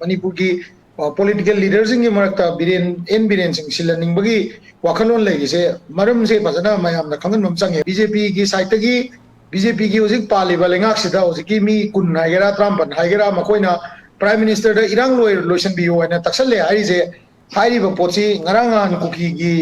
Manipur ki political leaders ingi marakta biren sing silaningbagi wakalon lagi se maram se pasana mayam na kangan mamsang BJP ki side gi BJP ki hojik pali balengak sida hojik ki mi kun haigera trampan haigera makoina prime minister da irang loisan biyo ana taksalle hai je hairi ba pochi ngarangan kuki gi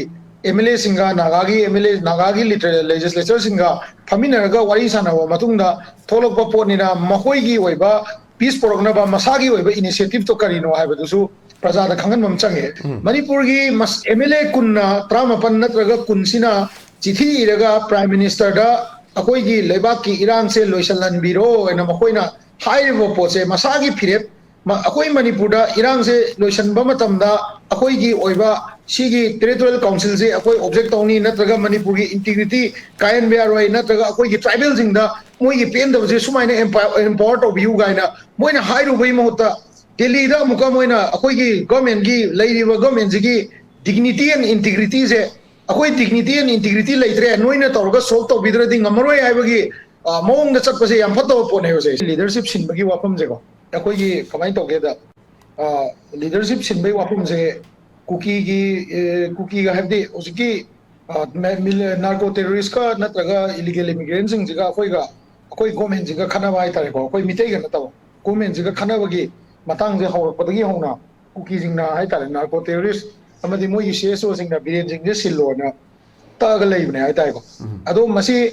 MLA singa nagagi MLA nagagi legislature singa faminaraga wari sanawa matungda tholokpa potnina mahoigi oiba peace prognaba masagi oiba initiative to karino haibatusu prajada khangan mamchange Manipur gi mas MLA kunna tramapan natraga kunsina chithi iraga prime minister da akoi gi lebak ki irang se loisalan biro ena makoina hairibo poche masagi phirep akoi Manipur da irang se loisan ba matamda akoi gi oiba sigi territorial council se akoi object tawni natraga Manipur gi integrity kayan bearoi natraga akoi gi tribal jingda moi gi pen da je sumaina empower to view gaina moina hairu bai mahota Delhi da muka moina akoi gi government gi leiriba government gi dignity and integrity se akoi dignity and integrity leitre noina tawga solve to bidra ding amaroi haibagi mong da chatpase yam phato pone hose leadership sinbagi wapam je ko akoi gi kamai to ge da leadership sinbai wapam je kuki ga habdi usiki narco terrorist ka natraga illegal immigrants sing jiga akoi government jiga khana bai tare ko akoi mitai ga nataw government jiga khana bagi matang je hawrak padagi hawna kuki jingna hai tare narco terrorist amadi moi gi CSO sing na biren jing je sillo na ta ga lei bne hai tare ko ado masi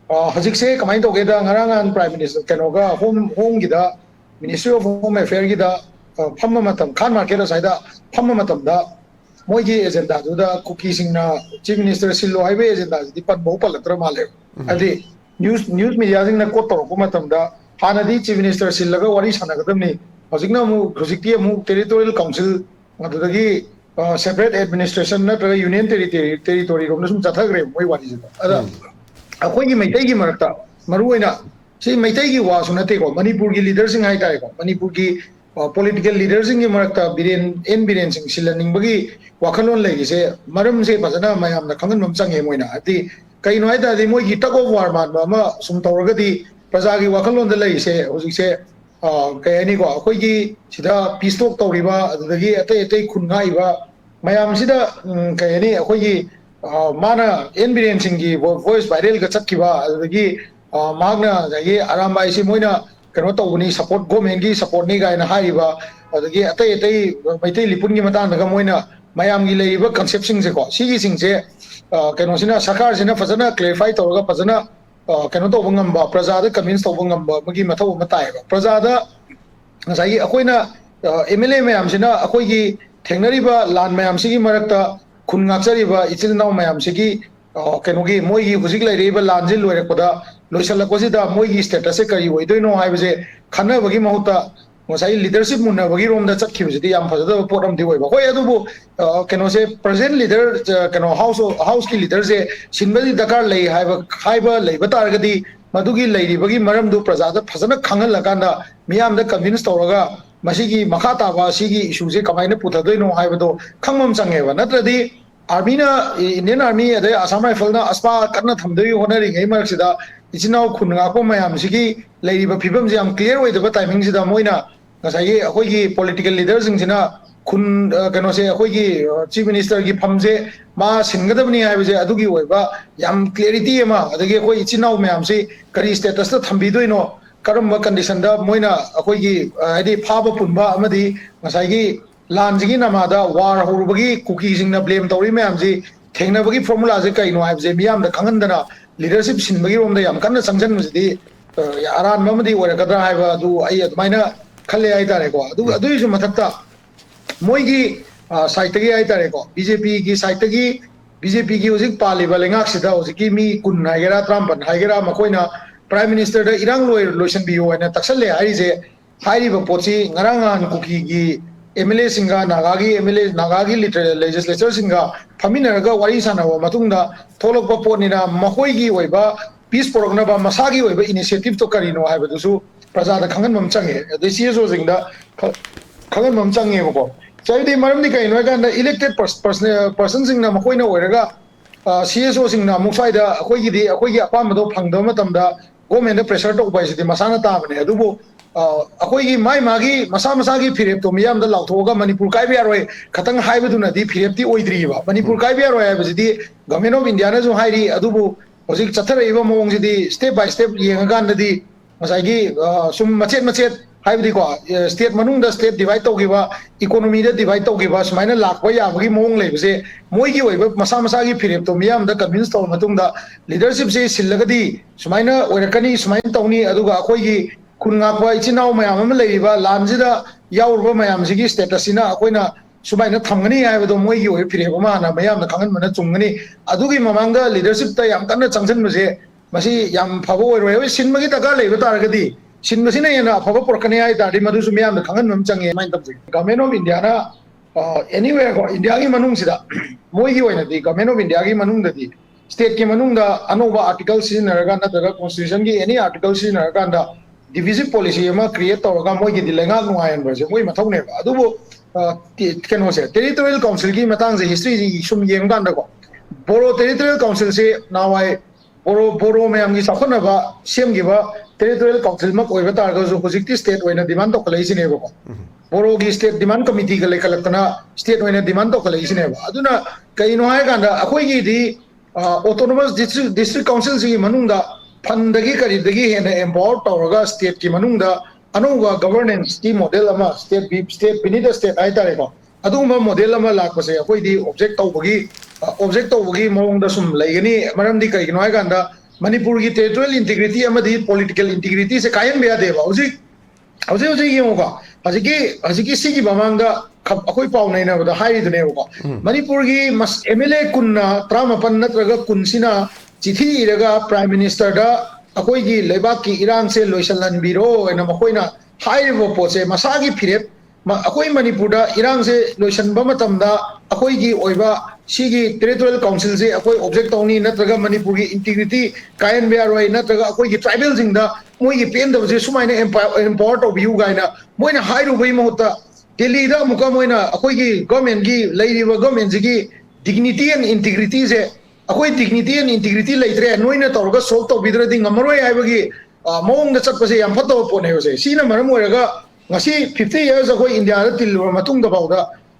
hajik se kamai to ge da ngarangan prime minister kenoga home gi da ministry of home affairs gi da phamma matam khan market saida phamma matam da moigi agenda da kuki singna chief minister sillo highway agenda di pat bo palatra male adi news media sing na ko to ko matam da hanadi chief minister sillaga wari sanagadamni hojikna mu hojikti mu territorial council adagi separate administration na union territory rom na sum chathagre moi wari jida ada akoi gi maitai gi marakta maruina si maitai gi wa sunate ko Manipur gi leaders sing hai tai ko Manipur gi political leaders ingi marakta biren sing silaningbagi wakalon lagi se maram se pasana mayam na kangan mamsang he moina ati kaino hai da moi gi tag of war man ma sum tawraga di praja gi wakalon da lagi se hojik se kayani ko akoi gi sida peace talk tawriba adagi atai khungai ba mayam sida kayani akoi gi mana biren sing gi voice viral ga chatkiba adagi magna jagi aramba isi moina kano tawni support government gi support ni gaina haiba adagi atai maitai lipun gi matang daga moina mayam gi leiba concept sing se ko sigi sing se kano sina sarkar sina fazana clarify tawga fazana kano to bangam ba praja da convince to bangam ba magi mathaw matai ba praja da ngai akoina MLA mayam sina akoi gi thengnari ba lan mayam sigi marakta khun ngakchari ba ichil naw mayam sigi kano gi moi gi hujik lai reba lanjil loirak pada loisala ko sida moi gi status se kari oidoino haibaje khana bagi mahuta ngasai leadership munna bagi rom da chakhi bujidi yam phajada poram di oiba hoi adubu kano se present leader kano house ki leader se sinbadi dakar lei haiba leiba targadi madugi leiri bagi maram du praja da phajana khangal lakanda miyam da convince tawraga masigi makhata ba sigi issue se kamaina puthadoino haibado khangmam changeba natradi army na Indian army ade Assam rifle na aspa karna thamdoi honari ngai marsida ichinaw khunga ko mayam sigi leiriba phibam je am clear oi da timing sida moina ngasai akoi gi political leaders singina khun kano se akoi gi chief minister gi phamje ma singadabni haibaje adugi oiba yam clarity ema adagi akoi ichinaw mayam se kari status ta thambidoino karamba condition da moina akoi gi adi phaba punba amadi ngasai gi lanjigi namada war horubagi kuki singna blame tawri mayam ji thengnabagi formula je kaino haibje miyam da khangandana leadership sinbagi romda yam kanna sangjan mujidi aran mamadi orakadra haiba du ai admaina khalle ai tare ko adu isu mathakta moi gi site gi ai tare ko BJP gi site gi BJP gi hojik pali balengak sida hojiki mi kun haigera trampan haigera makoina prime minister da irang loisan biyo ana taksalle hai je hairi ba pochi ngarangan kuki gi MLA singa nagagi legislature singa faminaraga wari sanawa matungda tholokpa potnina mahoigi oiba peace prognaba masagi oiba initiative to karino haibatusu praja da khangan mamchange the CSO jingda khangan mamchange ko chaidi maramni kaino ga elected person singna makoina oiraga CSO singna musaida akoigi apamado phangda matamda government pressure to bai sidi masana ta bane adubu ꯑꯩꯈꯣꯏꯒꯤ ꯃꯥꯒꯤ ꯃꯁꯥ ꯃꯁꯥꯒꯤ ꯐꯤꯔꯦꯞꯇꯣ ꯃꯤꯌꯥꯝꯗ ꯂꯥꯎꯊꯣꯛꯑꯒ ꯃꯅꯤꯄꯨꯔ ꯀꯥꯏꯕ ꯌꯥꯔꯣꯏ ꯈꯇꯪ ꯍꯥꯏꯕꯗꯨꯅꯗꯤ ꯐꯤꯔꯦꯞꯇꯤ ꯑꯣꯏꯗ꯭ꯔꯤꯕ ꯃꯅꯤꯄꯨꯔ ꯀꯥꯏꯕ ꯌꯥꯔꯣꯏ ꯍꯥꯏꯕꯁꯤꯗꯤ ꯒꯚꯔꯟꯃꯦꯟꯠ ꯑꯣꯐ ꯏꯟꯗꯤꯌꯥꯅꯁꯨ ꯍꯥꯏꯔꯤ ꯑꯗꯨꯕꯨ ꯍꯧꯖꯤꯛ ꯆꯠꯊꯔꯛꯏꯕ ꯃꯑꯣꯡꯁꯤꯗꯤ ꯁ꯭ꯇꯦꯞ ꯕꯥꯏ ꯁ꯭ꯇꯦꯞ ꯌꯦꯡꯉꯀꯥꯟꯗꯗꯤ ꯉꯁꯥꯏꯒꯤ ꯁꯨꯝ ꯃꯆꯦꯠ ꯃꯆꯦꯠ ꯍꯥꯏꯕꯗꯤꯀꯣ ꯁ꯭ꯇꯦꯠ ꯃꯅꯨꯡꯗ ꯁ꯭ꯇꯦꯠ ꯗꯤꯚꯥꯏꯠ ꯇꯧꯈꯤꯕ ꯏꯀꯣꯅꯣꯃꯤꯗ ꯗꯤꯚꯥꯏꯠ ꯇꯧꯈꯤꯕ ꯁꯨꯃꯥꯏꯅ ꯂꯥꯛꯄ ꯌꯥꯕꯒꯤ ꯃꯑꯣꯡ ꯂꯩꯕꯁꯦ ꯃꯣꯏꯒꯤ ꯑꯣꯏꯕ ꯃꯁꯥ ꯃꯁꯥꯒꯤ ꯐꯤꯔꯦꯞꯇꯣ ꯃꯤꯌꯥꯝꯗ ꯀꯟꯚꯤꯟꯁ ꯇꯧꯔ ꯃꯇꯨꯡꯗ ꯂꯤꯗꯔꯁꯤꯞꯁꯦ ꯁꯤꯜꯂꯒꯗꯤ ꯁꯨꯃꯥꯏꯅ ꯑꯣꯏꯔꯛꯀꯅꯤ ꯁꯨꯃꯥꯏꯅ ꯇꯧꯅꯤ ꯑꯗꯨꯒ ꯑꯩꯈꯣꯏꯒꯤ ꯈꯨꯟ ꯉꯥꯛꯄ ꯏꯆꯤꯟ ꯏꯅꯥꯎ ꯃꯌꯥꯝ ꯑꯃ ꯂꯩꯔꯤꯕ ꯂꯥꯟꯁꯤꯗ ꯌꯥꯎꯔꯤꯕ ꯃꯌꯥꯝꯁꯤꯒꯤ ꯁ꯭ꯇꯦꯇꯁꯁꯤꯅ ꯑꯩꯈꯣꯏꯅ ꯁꯨꯃꯥꯏꯅ ꯊꯝꯒꯅꯤ ꯍꯥꯏꯕꯗꯣ ꯃꯣꯏꯒꯤ ꯑꯣꯏꯕ ꯐꯤꯔꯦꯞ ꯑꯃ ꯍꯥꯟꯅ ꯃꯌꯥꯝꯗ ꯈꯪꯍꯟꯕꯅ ꯆꯨꯝꯒꯅꯤ ꯑꯗꯨꯒꯤ ꯃꯃꯥꯡꯗ ꯂꯤꯗꯔꯁꯤꯞꯇ ꯌꯥꯝ ꯀꯟꯅ ꯆꯪꯁꯤꯟꯕꯁꯦ ꯃꯁꯤ ꯌꯥꯝ ꯐꯕ ꯑꯣꯏꯔꯣꯏ ꯍꯣꯏ ꯁꯤꯟꯕꯒꯤ ꯗꯔꯀꯥꯔ ꯂꯩꯕ ꯇꯥꯔꯒꯗꯤ ꯁꯤꯟꯕꯁꯤꯅ ꯍꯦꯟꯅ ꯑꯐꯕ ꯄꯨꯔꯛꯀꯅꯤ ꯍꯥꯏ ꯇꯥꯔꯗꯤ ꯃꯗꯨꯁꯨ ꯃꯌꯥꯝꯗ ꯈꯪꯍꯟꯕ ꯑꯃ ꯆꯪꯉꯦ ꯑꯗꯨꯃꯥꯏꯅ ꯇꯧꯖꯩ government of Indian anywhere ko India ki manung sida moi gi oina di government of India ki manung da di state ki manung da anoba article sinaraga nataga constitution ki any article sinaraga da divisive policy ama create tawraga moi gi dilenga nuayan ba je moi mathau ne ba adu bo keno se territorial council ki matang je history ji sum yeng dan da ko boro territorial council se nawai boro mayam gi sakhona ba sem gi ba territorial council ma koi ba tar ga jo hojik state oina demand to kalai sine ba ko borogi state demand committee ga lekalaktana state oina demand to kalai sine ba aduna kaino hai ganda akhoi gi di autonomous district council ji manung da fund dagi kari dagi hena empower tawraga state ki manung da anuga governance ki model ama state beneath state ai tare ko aduma model ama lakpase akhoi di object tawbagi mawong da sum laigani maram di kaino hai ganda Manipur ki territorial integrity amadi political integrity se kayan beya deba hauji yengo haziki sigi bamangda akoi pau nei na da hai du ne ko Manipur ki mas MLA kunna tramapan natraga kunsina chithi iraga prime minister da akoi gi lebak ki irang se loisalan biro ena makoina hai bo pose masagi phirep akoi Manipur da irang se loisan ba matam da akoi gi oiba sigi territorial council se akoi object tawni natraga Manipur ki integrity kayan be aroi natraga akoi gi tribal jing da moi gi pen da je sumaina empower to view gaina moina hairu bai mohta delhi da muka moina akoi gi government gi leiriba government gi dignity and integrity se akoi dignity and integrity leitre noina tawga solve to bidra ding amaroi aibagi mawong da chatpase yam phato pone hose sina maram oiraga ngasi 50 years akoi india da tilwa matung da bawda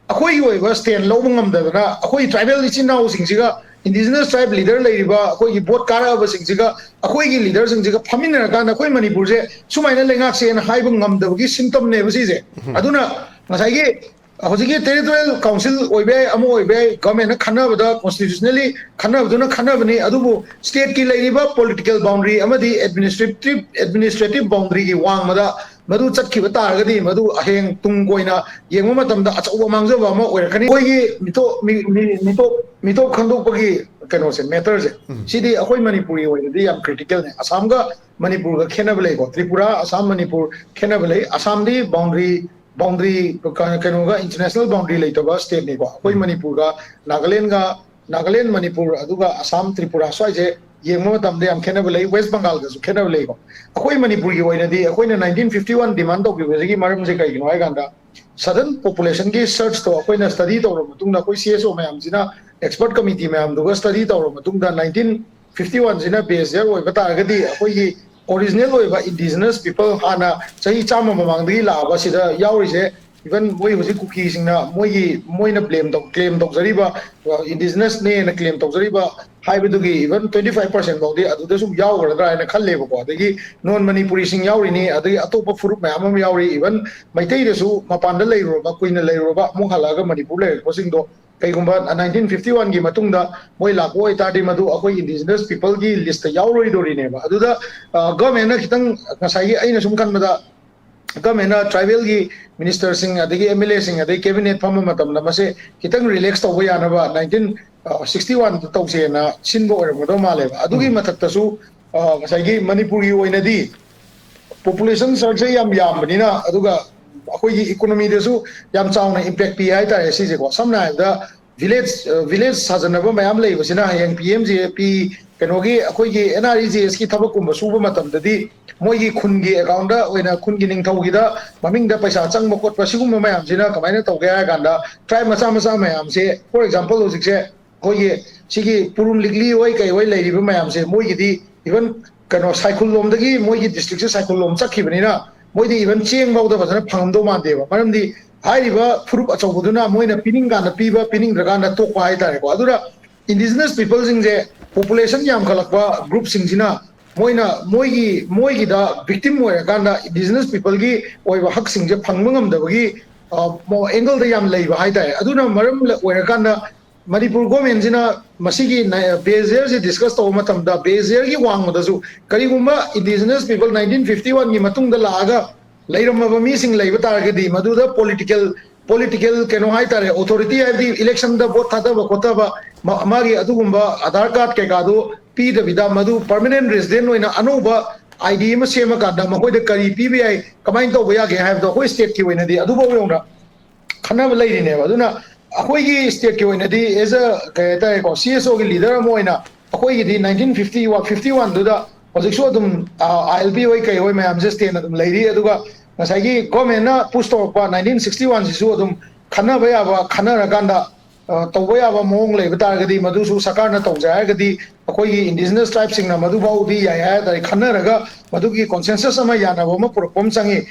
akoi oiba stand lobung ngamdana akoi tribal ichinau singsiga indigenous tribe leader leiriba akoi gi vote kara ba singsiga akoi gi leader singsiga phamina ka na akoi Manipur je sumaina lengak se na haibung ngamdabagi symptom ne basi je aduna ngasai gi hojigi territorial council oibe amo oibe government na khana bada constitutionally khana baduna khana bani adubu state ki leiriba political boundary amadi administrative boundary gi wang mada madu chatkiba taragadi madu aheng tung koina yengma matamda achauba mangjaba ama oirakani koigi mito khandokpagi kano se matter je sidi akoi Manipuri oinadi yam critical ne Assam ga Manipur ga khenaba lei ko Tripura Assam Manipur khenaba lei Assam di boundary kano ga international boundary leitaba state ne ko akoi Manipur ga Nagaland Manipur aduga Assam Tripura swai je yengma matamda yam khenaba lei West Bengal ga su khenaba lei ko akoi Manipur gi oinadi akoina 1951 demand to gi maram je kai ginoi ganda southern population ki search to akoina study to matungda koi CSO mayam jina expert committee mayam duga study to matungda 1951 jina base year oi bata gadi akoi gi original oi ba indigenous people hana chahi chama mamang di la ba sida yauri je even moi hoji kuki singna moina claim to jariba indigenous ne na claim to jariba haibedugi even 25% bawdi aduda sum yawgradra ina khalle ba ko adagi non Manipuri sing yawri ni adagi atopa furup mayam yawri even maitai resu mapanda leiro ba kuina leiro ba mo halaga Manipur le posing do kaigumba 1951 gi matungda moi lakoi tadi madu akoi indigenous people gi list yawroi dori ne ba aduda government na khitang ngasai gi aina sum kan mada government na tribal gi minister sing adagi MLA sing adagi cabinet phama matam na mase khitang relax tawba yana ba 1961 tawse na sinbo oirmodo male ba adugi mathakta su ngasai gi Manipur gi oinadi population surge yam banina aduga akoi gi economy de su yam chauna impact pi ai tare si je ko samna da village sajanaba mayam lei basina hayang PMJP kenogi akoi gi NREGS ki thabak kumba suba matam dadi moi gi khun gi account da oina khun gi ning thau gi da maming da paisa chang mokot pasigum mayam jina kamaina tawge ha ganda try macha mayam se for example logic se koi gi sigi purun ligli oi kai oi leiri mayam se moi gi di even kano cycle lom dagi moi gi district se cycle lom chakhi banina मोइदे इवन चेंग बाउदा फजना फंगमदो मानदेबा मरमदि हाइरिबा फुरुप अचौबदुना मोइना पिनिंगाना पिबा पिनिंग्रगाना तोकवा हाइतारेको अदुरा इंडिजिनस पीपल सिंजे पॉपुलेशन याम खलकवा ग्रुप सिंजिना मोइना मोइगी दा विक्टिम होयगाना इंडिजिनस पीपल की ओइबा हक सिंजे फंगबा ngamdabagi एंगल दा याम लैबा हाइतारे अदुना मरम होयगाना मणिपुर गवर्नमेंट जिना मसीगी बेजियर से डिस्कस तौ मतमदा बेजियर की वांगदसु करिगुम्बा इंडिजिनस पीपल 1951 की मतुंग दा लागा लैरमबा मीसिंग लैबा तारगदी मदुदा पॉलिटिकल केनो हाइतारे अथॉरिटी हाइदि इलेक्शन दा वोट थादबा खोतबा मागी अदुगुम्बा आधार कार्ड के कादो पीदबिदा मदु परमानेंट रेजिडेंट होइना अनोबा आईडी एम सेम कादा मखोइदा करी पीबी आई कमाइन तौबा यागे हाइबदो होय स्टेट की होइनादि अदुबो योंना खनाबा लैरिनेबा अदुना अखोइगी स्टेट की होइनादि एज अ कहतारेको सीएसओ की लीडर अमा होइना अखोइगी 1951 दुदा हजिकसो अदुम आईएलपी होय कई होय मयामजे state अदुम लैरि अदुगा ngsaigi government na push torpa 1961 sisu adum khanaba yaba khanaraganda tawba yaba mong leiba targadi madusu sarkar na tawjagadi akoi indigenous tribes sing na madu baudi ya ya dai khanaraga madugi consensus ama yana ba ma propom changi